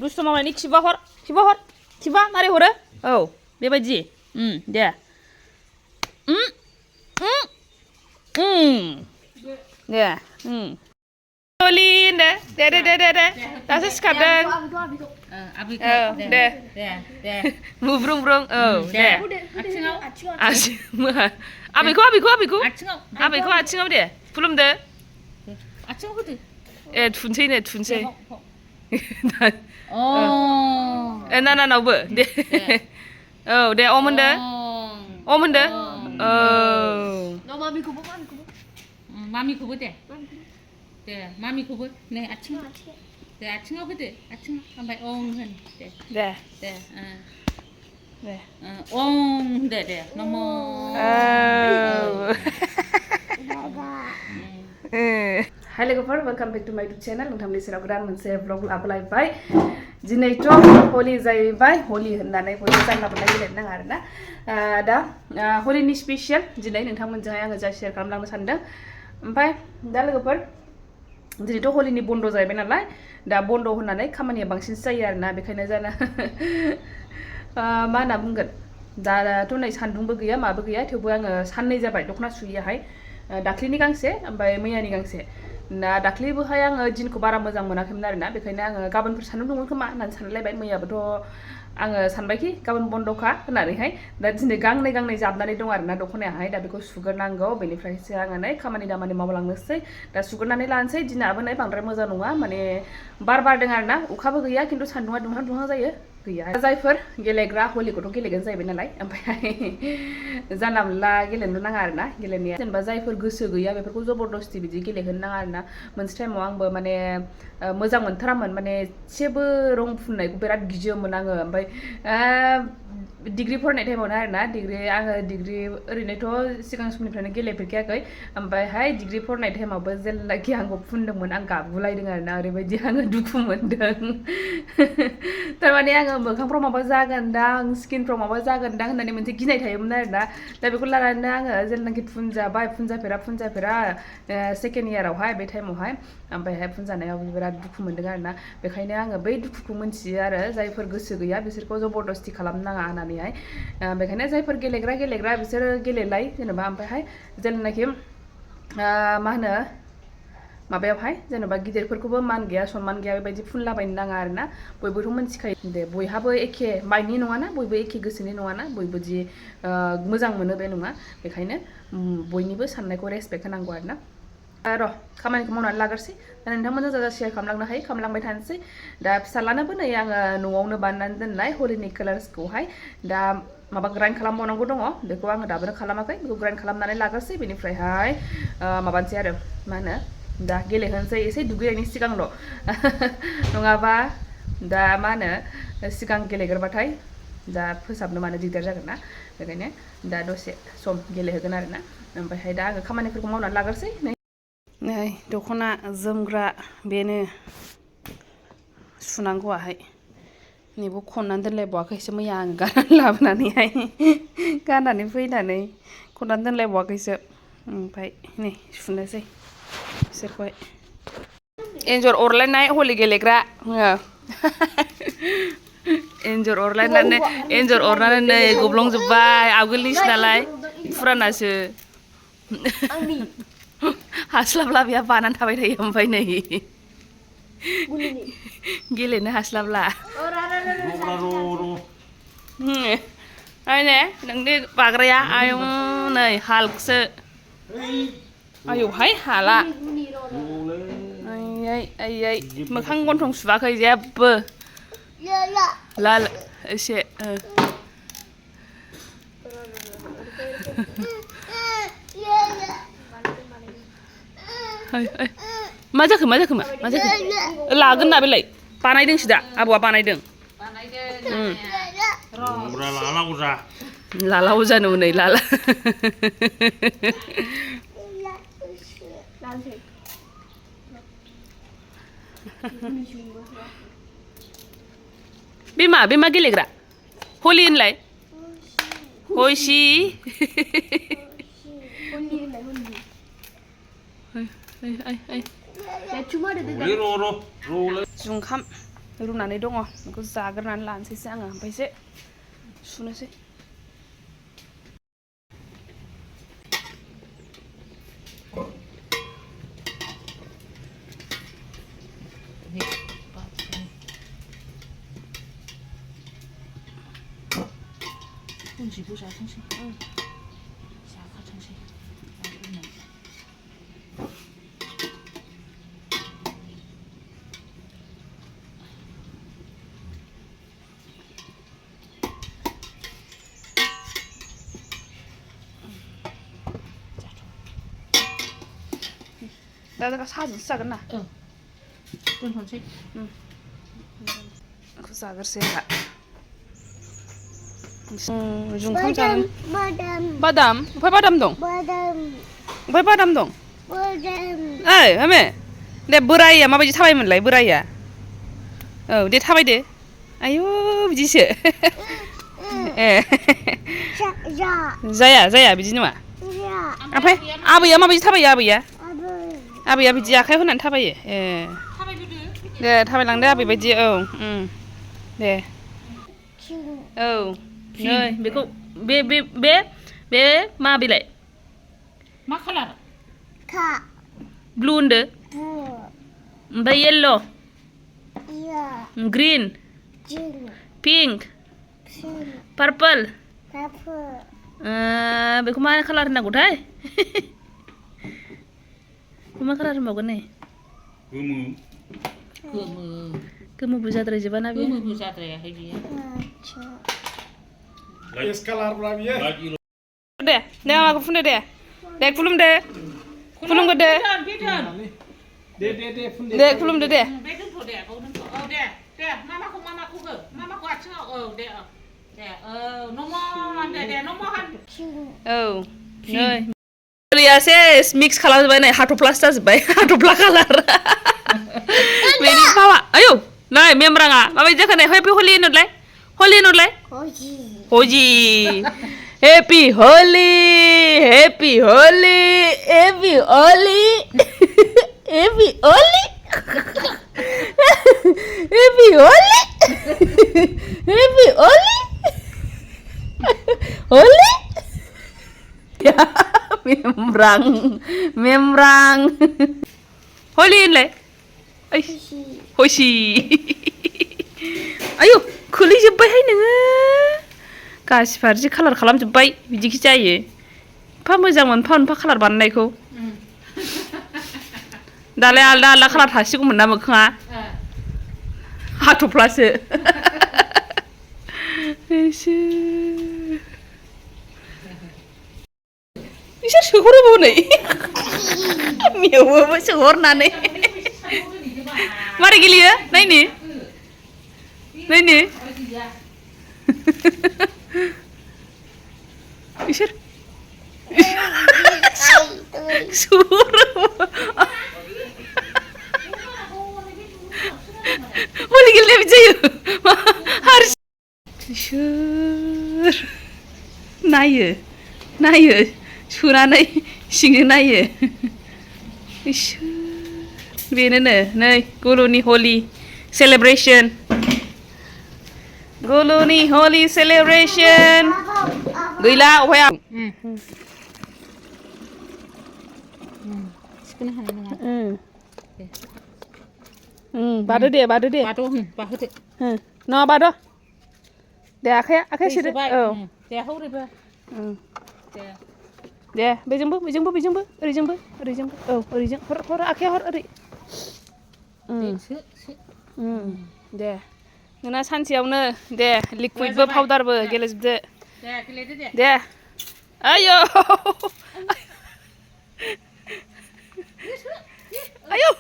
दुस्थ' मामानि खिबा हर खिबा मारै हरो औ बेबायदि दे दे हलि होनदो दे दासो सिखारदों दे बुब्रुं ब्रुं औ दे आबैखौ आथिङाव दे खुलुमदो आथिङाव होदो ए थुनसै नानावबो दे औ दे अम होनदो औ मामिखौबो दे मामिखौबो नै आथिङाव होदो ओमफ्राय ओं होन दे ओं दे नम' हाय लोगोफोर वेलकाम बेक टु माय इउटुब चेनेल नोंथांनि सेराव गोदान मोनसे ब्लग लाबोलायबाय दिनैथ' हलि जाहैबाय हलि होननानै बयबो जानला मोनला गेलेनो नाङा आरोना दा हलिनि स्पेसियेल दिनै नोंथांमोनजोंहाय आङो जा शेयार खालामलांनो सानदों ओमफ्राय दा लोगोफोर दिनैथ' हलिनि बन्द' जाहैबाय नालाय दा बन्द' होननानै खामानिया बांसिनसो जायो आरोना बेखायनो जाना मा होनना बुंगोन दाथ' नै सान्दुंबो गैया माबो गैया थेवबो आङो साननै जाबाय दख'ना सुयैयाहाय दाख्लिनि गांसे ओमफ्राय मैयानि गांसे दा दाख्लिबोहाय आङो दिनखौ बारा मोजां मोनाखैमोन आरोना बेखायनो आङो गाबोनफोर सान्दुं दुंगोन खोमा होननानै सानलायबाय मैयाबोथ' आङो सानबायखि गाबोन बन्द'खा होननानैहाय दा दिनै गांनै जाबनानै दं आरोना दख'नायाहाय दा बेखौ सुग्रोनांगौ बेनिफ्रायसो आङो नै खामानि दामानि मावलांनोसै दा सुग्रोनानै लानोसै दिनाबो नै बांद्राय मोजां नङा माने बार बारदों आरोना अखाबो गैया खिन्थु सान्दुङा दुंहां जायो गैया जायफोर गेलेग्रा हलिखौथ' गेलेगोन जाहैबाय नालाय ओमफ्राय जानला मोनला गेलेनो नाङा आरोना गेलेनाया जेनेबा जायफोर गोसो गैया बेफोरखौ जबरदस्ति बिदि गेलेहोनो नाङा आरोना मोनसे टाइमाव आंबो माने मोजां मोनथारामोन माने एसेबो रं फुननायखौ बिराद गियोमोन आङो ओमफ्राय डिग्री फरायनाय टाइमावनो आरोना आङो डिग्री ओरैनोथ' सिगां समनिफ्रायनो गेलेफेरखायाखै ओमफ्रायहाय डिग्री फरायनाय टाइमावबो जेब्लाखि आंखौ फुनदोंमोन आं गाबगुलायदों आरोना ओरैबायदि आङो दुखु मोनदों थारमाने आङो मोखांफ्राव माबा जागोनदां स्किनफ्राव माबा जागोनदां होननानै मोनसे गिनाय थायोमोन आरोना दा बेखौ लानानै आङो जेब्लानाखि फुनजाफेरा सेकेन्ड इयारावहाय बे टाइमावहाय ओमफ्रायहाय फुनजानायाव बिराद दुखु मोनदों आरोना बेखायनो आङो बै दुखुखौ मोनथियो आरो जायफोर गोसो गैया बिसोरखौ जबरदस्ति खालामनो नाङा होननानैहाय बेखायनो जायफोर गेलेग्रा बिसोरो गेलेलाय जेनेबा ओमफ्रायहाय जेब्लानाखि मा होनो माबायावहाय जेनेबा गिदिरफोरखौबो मान गैया सनमान गैया बेबायदि फुनलाबायनो नाङा आरोना बयबोथ' मिथिखायो दे बयहाबो एखे माइन्दनि नङाना बयबो एखे गोसोनि नङाना बयबो जि मोजां मोनो बे नङा बेखायनो बयनिबो साननायखौ रेसपेक्ट होनांगौ आरोना र' खामानिखौ मावनानै लाग्रोसै दा नोंथांमोनजों जा शेयार खालामलांनो हायो खालामलांबाय थानोसै दा फिसालानोबो नै आङो न'आवनो बानायनानै दोननाय हलिनि कालार्सखौहाय दा माबा ग्राइन्ड खालामबावनांगौ दङ बेखौ आङो दाबोनो खालामाखै बेखौ ग्राइन्ड खालामनानै लाग्रोसै बेनिफ्रायहाय माबानोसै आरो मा होनो दा गेलेहोनोसै एसे दुगैनायनि सिगांल' नङाबा दा मा होनो सिगां गेलेग्रोबाथाय दा फोसाबनो मानो दिगदार जागोन ना बेखायनो दा दसे सम गेलेहोगोन आरोना ओमफ्रायहाय दा आङो खामानिफोरखौ मावनानै लाग्रोसै नै दख'ना जोमग्रा बेनो सुनांगौआहाय नैबो खननानै दोनलायबावाखैसो मैया आं गाननानै लाबोनानैहाय गाननानै फैनानै खननानै दोनलायबावाखैसो ओमफ्राय नै सुनोसै बिसोरखौहाय एन्जर अरलायनाय हलि गेलेग्रा एन्जर अरनानै नै गब्लंजोब्बाय आगोलनिसो नालाय फुरानासो हास्लाबला बेहा बानानै थाबाय थायो ओमफ्राय नै गेलेनो हास्लाबला ने नोंनि बाग्राया आयौ नै हाल्कसो आयौहाय हाला आयै मोखां गन्थं सुवाखै जेबो लाल एसे मा जाखो लागोन ना बेलाय बानायदोंसो दा आबौआ बानायदों लालाव जानो नै लाला बे मा गेलेग्रा हलि होनलाय हयसि जुंखाम रुनानै दङ बेखौ जाग्रोनानै लानोसैसो आङो ओमफ्रायसो सुनोसै 혼지고 자성시 자가 정시 나가 사진 싸겠나? 응. 그건 혼지 응. 그 싸글세 중컴 자는 바담 오빠 바담 동 오빠 바담 동 에이 하메 내 보라이야 마바지 타바이면लाय 보라이야 내 타바이दो 아유 बिदिसो ए जाया बिदि नङा ओमफ्राय आबैया माबायदि थाबायो आबैया बिदि आखाइ होनानै थाबायो ए दे थाबायलांदो आबै बायदि औ दे औ नै बेखौ बे मा बिलाइ मा खालार ब्लु होनदो ओमफ्राय येल्ल' ग्रिन पिंक पार्पल बेखौ मा खालार होनांगौथाय मा खालार होनबावगोन नै गोमोबो जाद्रायजोबाना बेयो गोमोबो जाद्रायाखै बियो एस कालार ब्रा बियो दे माबाखौ फुनदो दे खुलुमदो खुलुमगोरदो दे फुनदो दे खुलुमदो दे बे दोनथ' दे बाव दोनथ' औ दे मामाखौ हो मामाखौ आथिङाव औ दे नमन दे नमन औ नै हलिया सेस मिक्स खालामजोब्बाय नै हाथफ्लासो जाजोब्बाय हाथफ्ला कालार बेनि माबा आयौ नै मेमराङा माबायदि जाखो नै हेपि हलि होनोलाय हजि हेपि हलि हेपि हलि हेपि हलि हेपि हलि हेपि हलि हेपि हलि हलि membrang holi होनलाय हसि आयौ खोलैजोब्बायहाय नोङो गासिबो कालार खालामजोब्बाय बिदिखि जायो एफा मोजां मोनफा कालार बानायनायखौ दालाय आलदा कालार थासिगौमोन ना मोखाङा हाथफ्लासो इसोर सोहरोबो नै मेवोबो सोहरनानै मारै गेलेयो नायनो इसोर सोहरोबो हलि गेलेनाया बिदि जायो इसोर नायो सुनानै सिंजों नायो बेनोनो नै गुलुनि हलि सेलेब्रेशन गैला अफाय आं सिखोनो हानाय नङा बादो दे बाहोदो नङा बाद' दे आखाइया सोदो औ दे हौरैबो दे बेजोंबो ओरैजोंबो औ ओरैजों हर आखाइया हर ओरै दे नोंना सानसेयावनो दे लिकुइडबो पाउडारबो गेलेजोबदो दे गेलेदो दे आयौ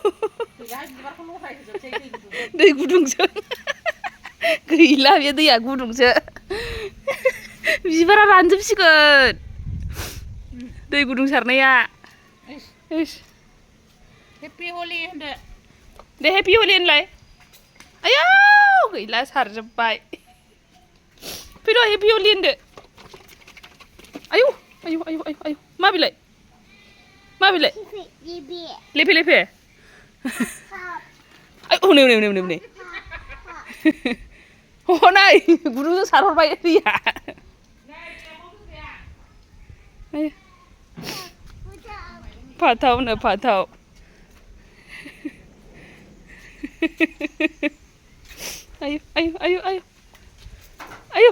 दै गुदुंजों गैला बे दैया गुदुंसो बिबारा रानजोबसिगोन दै गुदुं सारनाया हेपि हलि होनदो दे हेपि हलि होनलाय आयौ गैला सारजोब्बाय फैद' हेपि हलि होनदो आयौ मा बिलाइ लेफे हनै हनै गुदुंजों सारहरबाय दैया फाथावनो फाथाव आयु आयु आयु आयु आयु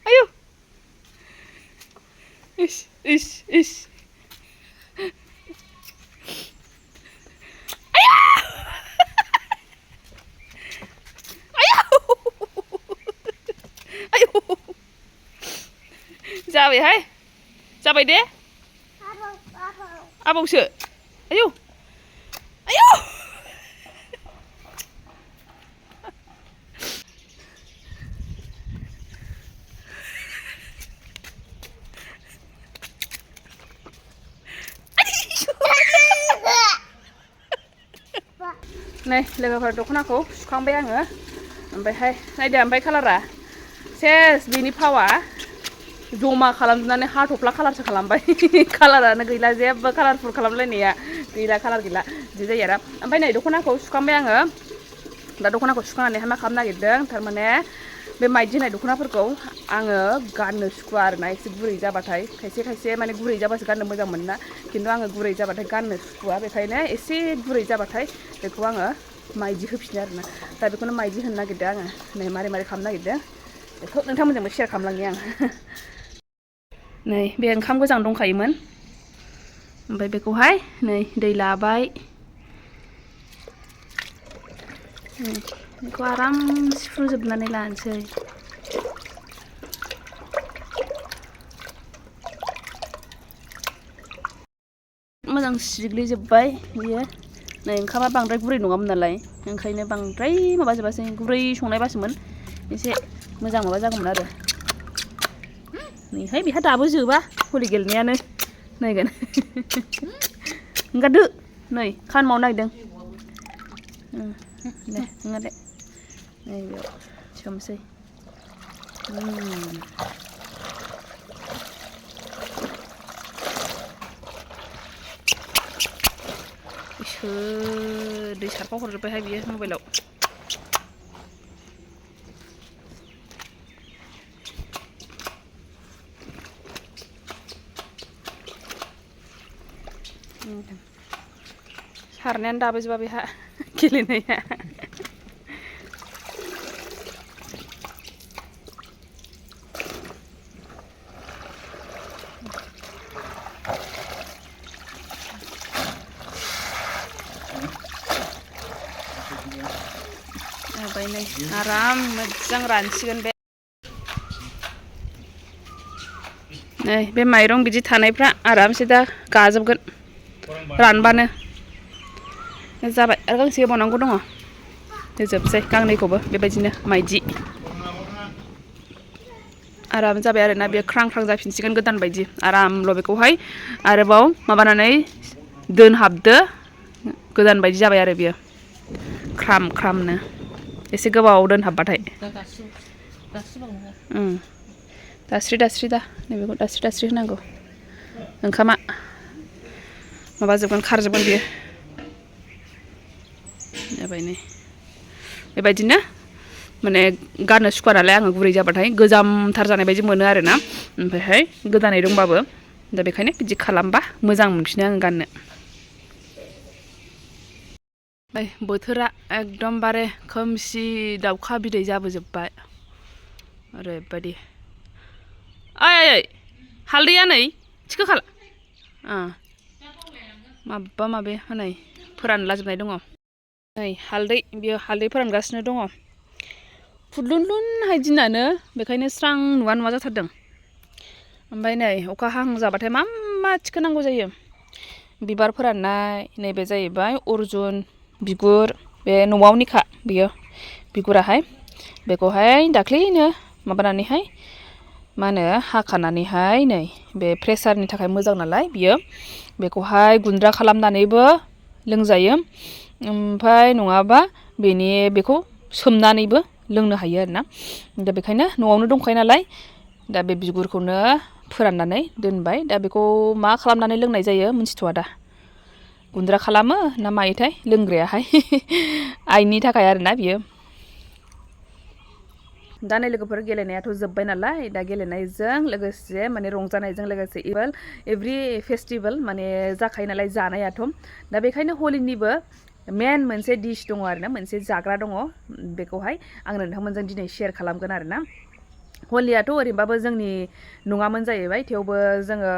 आयु इस इस इस जाबायहाय जाबाय दे आबौसो आयौ आयौ नै लोगोफोर दख'नाखौ सुखांबाय आङो ओमफ्रायहाय नायदो ओमफ्राय कालारा सेस बेनि फावा जमा खालामजोबनानै हाथफ्ला कालारसो खालामबाय कालारानो गैला जेबो कालारफुल खालामलायनाया गैला कालार गैला बिदि जायो आरो ओमफ्राय नै दख'नाखौ सुखांबाय आङो दा दख'नाखौ सुखांनानैहाय मा खालामनो नागिरदों थारमाने बे माइदि होनाय दख'नाफोरखौ आङो गाननो सुखुवा आरोना एसे गुरै जाबाथाय खायसे खायसे माने गुरै जाबासो गाननो मोजां मोनो ना खिन्थु आङो गुरै जाबाथाय गाननो सुखुवा बेखायनो एसे गुरै जाबाथाय बेखौ आङो माइदि होफिनो आरोना दा बेखौनो माइदि होनो नागिरदों आङो नै मारै मारै खालामनो नागिरदों बेखौ नोंथांमोनजोंबो शेयार खालामलांनि आं नै बे ओंखाम गोजां दंखायोमोन ओमफ्राय बेखौहाय नै दै लाबाय बेखौ आराम सिफ्रुजोबनानै लानोसै मोजां सिग्लिजोब्बाय बियो नै ओंखामा बांद्राय गुरै नङामोन नालाय ओंखायनो बांद्राय माबाजोबासै गुरै संनायबासोमोन एसे मोजां माबा जागौमोन आरो नैहाय बेहा दाबो जोबा हलि गेलेनायानो नायगोन ओंखारदो नै खामानि मावनो नागिरदों दे ओंखारदो नै बेयाव सोमसै दै सारफाव हरजोब्बायहाय बियो मबाइलाव सारनायानो दाबो जोबा बेहा गेलेनाया ओमफ्राय नै आराम मोजां रानसिगोन बे नै बे माइरं बिदि थानायफ्रा आरामसे दा गाजोबगोन रानबानो जाबाय आरो गांसे होबावनांगौ दङ होजोबसै गांनैखौबो बेबायदिनो माइदि आराम जाबाय आरोना बेयो ख्रां ख्रां जाफिनसिगोन गोदान बायदि आरामल' बेखौहाय आरोबाव माबानानै दोनहाबदो गोदान बायदि जाबाय आरो बियो ख्राम ख्रामनो एसे गोबाव दोनहाबबाथाय दास्रि दास्रि दा नैबेखौ दास्रि दास्रि होनांगौ ओंखामा माबाजोबगोन खारजोबगोन बियो जाबाय नै बेबायदिनो माने गाननो सुखुवा नालाय आङो गुरै जाबाथाय गोजामथार जानाय बायदि मोनो आरोना ओमफ्रायहाय गोदानै दंबाबो दा बेखायनो बिदि खालामबा मोजां मोनफिनो आङो गाननो ओमफ्राय बोथोरा एकदमबारे खोमसि दाउखा बिदै जाबोजोब्बाय ओरैबायदि ओइ हालदैया नै थिखो खाला माबा माबि हनै फोरानलाजोबनाय दङ नै हालदै बियो हालदै फोरानगासिनो दङ फुदलुनलुनहाय दिनानो बेखायनो स्रां नुवा नुवा जाथारदों ओमफ्राय नै अखा हाहां जाबाथाय मा थिखोनांगौ जायो बिबार फोराननाय नैबे जाहैबाय अर्जुन बिगुर बे न'आवनिखा बियो बिगुराहाय बेखौहाय दाख्लैनो माबानानैहाय मा होनो हाखानानैहाय नै बे प्रेसारनि थाखाय मोजां नालाय बियो बेखौहाय गुन्द्रा खालामनानैबो लोंजायो ओमफ्राय नङाबा बेखौ सोमनानैबो लोंनो हायो आरोना दा बेखायनो न'आवनो दंखायो नालाय दा बे बिगुरखौनो फोराननानै दोनबाय दा बेखौ मा खालामनानै लोंनाय जायो मिन्थिथ'आ दा गुन्द्रा खालामो ना मायोथाय लोंग्रायाहाय आइनि थाखाय आरोना बियो दा नै लोगोफोर गेलेनायाथ' जोब्बाय नालाय दा गेलेनायजों लोगोसे माने रंजानायजों लोगोसे एभ्रि फेस्टिभेल माने जाखायो नालाय जानायाथ' दा बेखायनो हलिनिबो मेन मोनसे डिश दङ आरोना मोनसे जाग्रा दङ बेखौहाय आं नोंथांमोनजों दिनै शेयार खालामगोन आरोना हलियाथ' ओरैनोबाबो जोंनि नङामोन जाहैबाय थेवबो जोङो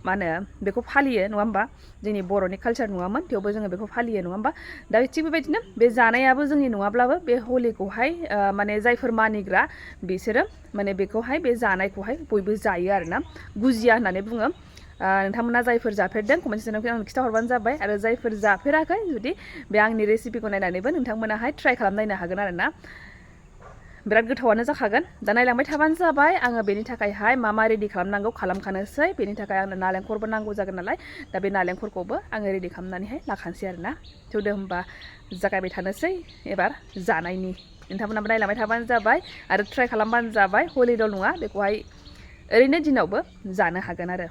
मा होनो बेखौ फालियो नङा होमबा जोंनि बर'नि कालचार नङामोन थेवबो जोङो बेखौ फालियो नङा होमबा दा थिग बेबायदिनो बे जानायाबो जोंनि नङाब्लाबो बे हलिखौहाय माने जायफोर मानिग्रा बिसोरो माने बेखौहाय बे जानायखौहाय बयबो जायो आरोना गुजिया होननानै बुङो नोंथांमोना जायफोर जाफेरदों कमेन्ट सेक्सनाव आंनो खिन्थाहरबानो जाबाय आरो जायफोर जाफेराखै जुदि बे आंनि रेसिपिखौ नायनानैबो नोंथांमोनाहाय ट्राइ खालामनायनो हागोन आरोना बिराद गोथावानो जाखागोन दा नायलांबाय थाबानो जाबाय आङो बेनि थाखायहाय मा रेडि खालामनांगौ खालामखानोसै बेनि थाखाय आंनो नालेंखरबो नांगौ जागोन नालाय दा बे नालेंखरखौबो आङो रेडि खालामनानैहाय लाखानोसै आरोना थौदो होमबा जागायबाय थानोसै एबार जानायनि नोंथांमोनाबो नायलांबाय थाबानो जाबाय आरो ट्राइ खालामबानो जाबाय हलिल' नङा बेखौहाय ओरैनो दिनावबो जानो हागोन आरो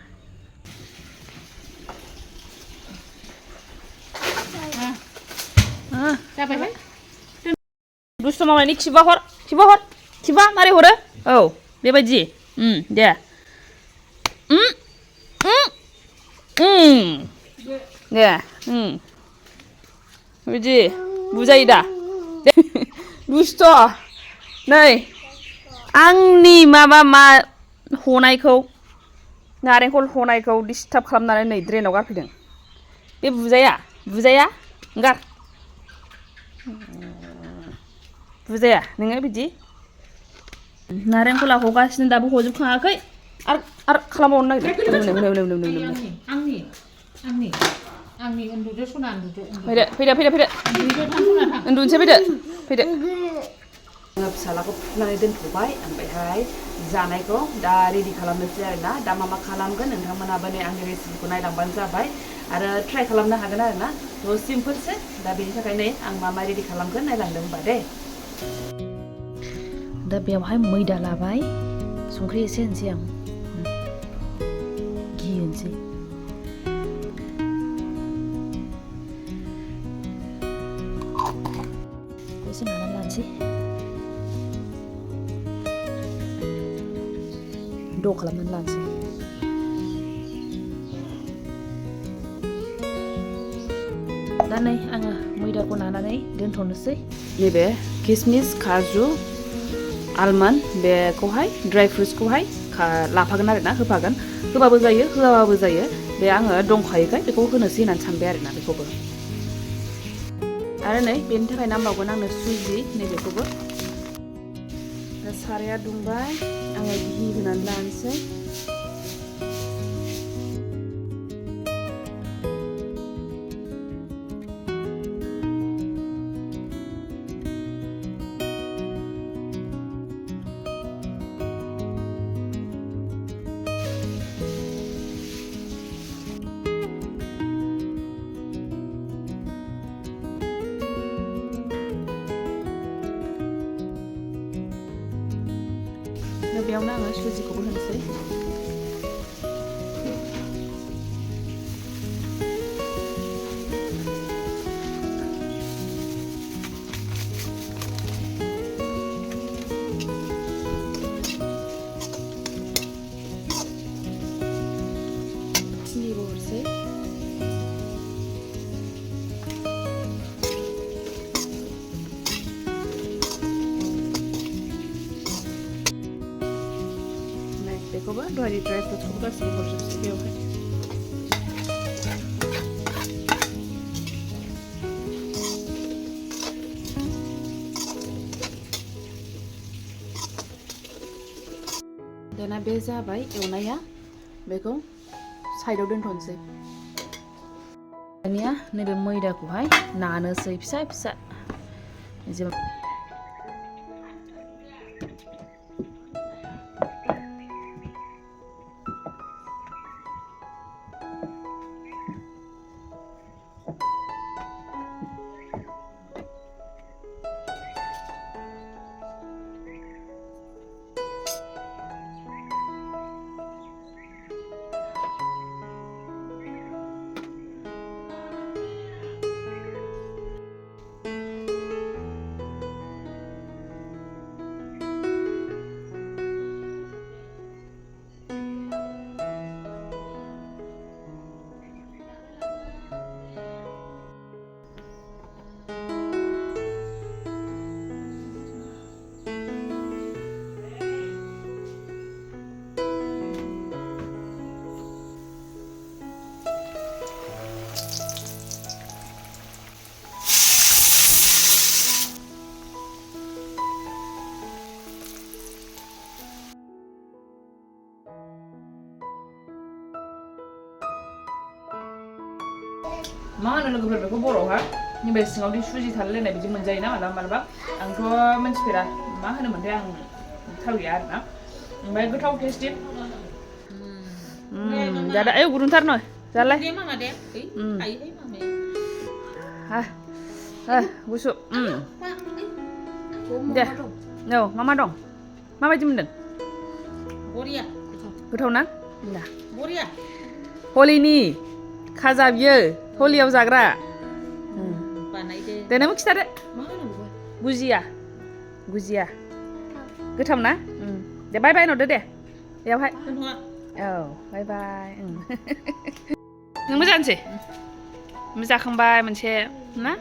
जाबायहाय दुस्थ' मावनायनि खिबा हर खिबा मारै हरो औ बेबायदि दे दे बिदि बुजायो दा दुस्थ' नै आंनि मा हनायखौ नारेंखल हनायखौ डिस्टार्ब खालामनानै नै ड्रेनाव गारफैदों बे बुजाया गार बुजाया नोङो बिदि नारेंखला हगासिनो दाबो हजोबखाङाखै आरो खालामबावनो नागिरदों आंनि उन्दुदो सना उन्दुदो फैदो उन्दुनोसै फैदो आङो फिसालाखौ फुनानै दोनथ'बाय ओमफ्रायहाय जानायखौ दा रेडि खालामनोसै आरोना दा मा खालामगोन नोंथांमोनाबो नै आंनि रेसिपिखौ नायलांबानो जाबाय आरो ट्राइ खालामनो हागोन आरोना थ' सिम्पोलसो दा बेनि थाखाय नै आं मा रेडि खालामगोन नायलांदों होनबा दे दा बेयावहाय मैदा लाबाय संख्रि एसे होनोसै आं घि होनोसै एसे नानानै लानोसै द' खालामनानै लानोसै दा नै आङो मैदाखौ नानानै दोनथ'नोसै नैबे किसमिस काजु आलमन्ड बेखौहाय ड्राइ फ्रुट्सखौहाय लाफागोन आरोना होफागोन होबाबो जायो होआबाबो जायो बे आङो दंखायोखाय बेखौ होनोसै होननानै सानबाय आरोना बेखौबो आरो नै बेनि थाखाय नांबावगोन आंनो सुजि नैबेखौबो दा साराया दुंबाय आङो घि होनानै लानोसै बेयावनो आङो सुजिखौबो होनोसै सिनिबो हरसै बेखौबो दहाय ड्राइ फ्रुट्सखौबो गासैबो हरजोबसै बेयावहाय दाना बे जाबाय एवनाया बेखौ साइडआव दोनथ'नोसै दानिया नैबे मैदाखौहाय नानोसै फिसा फिसा मा होनो लोगोफोर बेखौ बर'हा बे सिङावदि सुजि थालायलायनाय बिदि मोनजायोना मालाबा मालाबा आंथ' मिन्थिफेरा मा होनोमोनथाय आं थाल गैया आरोना ओमफ्राय गोथाव टेस्टि जादा आयौ गुदुंथार नो जालाय Dia mama deh. Ayo mama. गुसु Mak, deh औ मा मा दं माबायदि मोनदों Boria. गोथाव ना दा Boria. हलिनि खाजा बियो हलियाव जाग्रा Panai deh. दे नों खिथादो Mana gua? गुजिया गुजिया गोथाव ना दे बाय बाय होनहरदो दे बेयावहाय Kenapa? औ बाय बाय नोंबो जानोसै जाखांबाय मोनसे ना